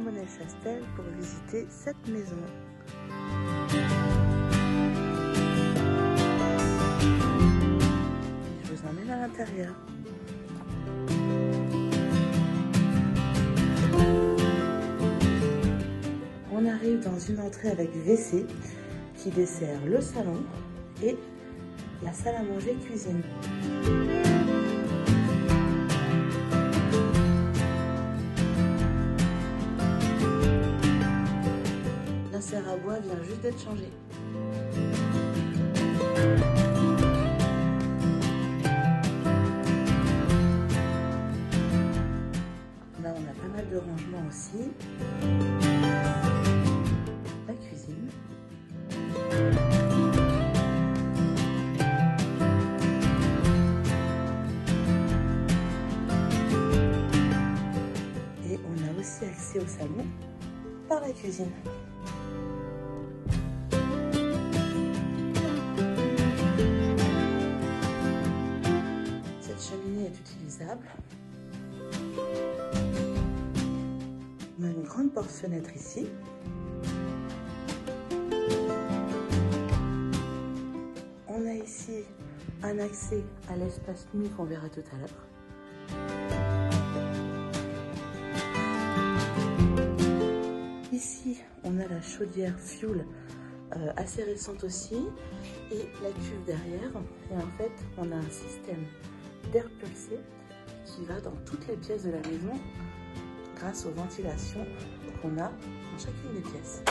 Saint-Bonnet-Chastel pour visiter cette maison. Je vous emmène à l'intérieur. On arrive dans une entrée avec WC qui dessert le salon et la salle à manger cuisine. La serre à bois vient juste d'être changée. Là, on a pas mal de rangements aussi. La cuisine. Et on a aussi accès au salon par la cuisine. Cette cheminée est utilisable. On a une grande porte-fenêtre ici. On a ici un accès à l'espace nuit qu'on verra tout à l'heure. Ici, on a la chaudière fuel assez récente aussi et la cuve derrière. Et en fait, on a un système d'air pulsé qui va dans toutes les pièces de la maison grâce aux ventilations qu'on a dans chacune des pièces.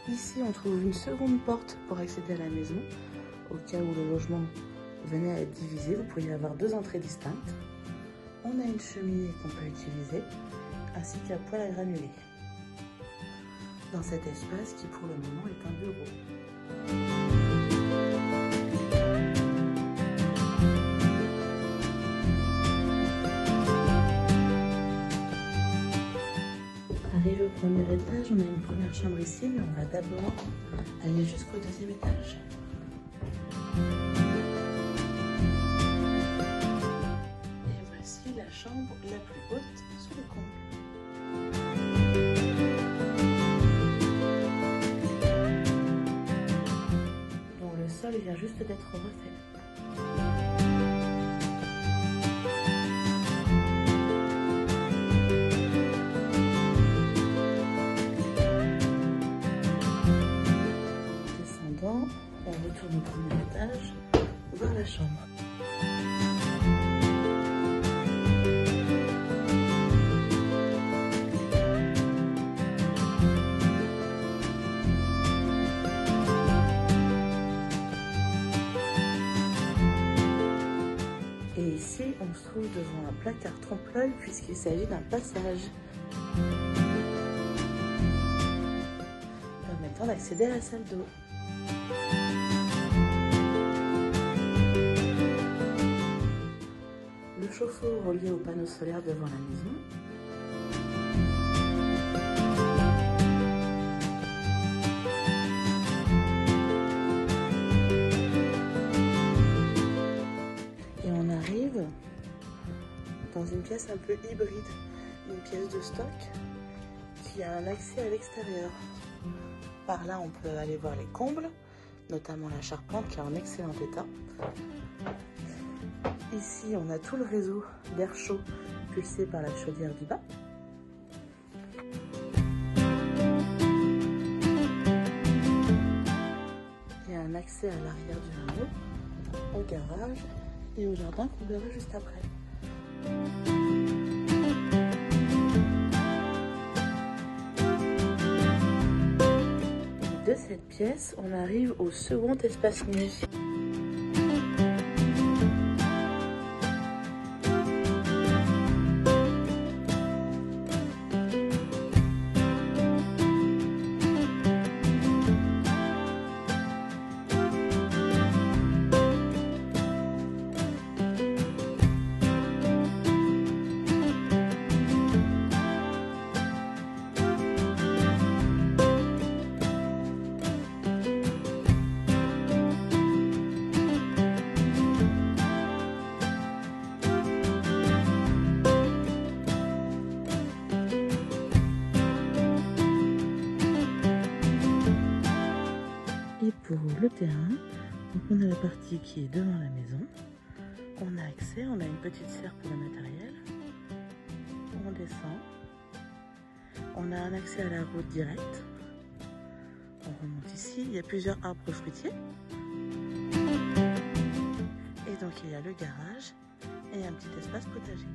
Ici, on trouve une seconde porte pour accéder à la maison. Au cas où le logement venait à être divisé, vous pourriez avoir deux entrées distinctes. On a une cheminée qu'on peut utiliser, ainsi qu'un poêle à granulés. Dans cet espace qui pour le moment est un bureau. Arrivé au premier étage, on a une première chambre ici, mais on va d'abord aller jusqu'au deuxième étage. Et voici la chambre la plus haute sous le comble. Dont le sol vient juste d'être refait. On retourne au premier étage, voir la chambre. Et ici, on se trouve devant un placard trompe-l'œil puisqu'il s'agit d'un passage permettant d'accéder à la salle d'eau. Le chauffe-eau relié au panneau solaire devant la maison. Et on arrive dans une pièce un peu hybride, une pièce de stock qui a un accès à l'extérieur. Par là, on peut aller voir les combles, notamment la charpente qui est en excellent état. Ici, on a tout le réseau d'air chaud pulsé par la chaudière du bas. Il y a un accès à l'arrière du hameau, au garage et au jardin qu'on verra juste après. De cette pièce, on arrive au second espace nuit. pour le terrain. Donc on a la partie qui est devant la maison. On a accès, on a une petite serre pour le matériel. On descend. On a un accès à la route directe. On remonte ici, il y a plusieurs arbres fruitiers. Et donc il y a le garage et un petit espace potager.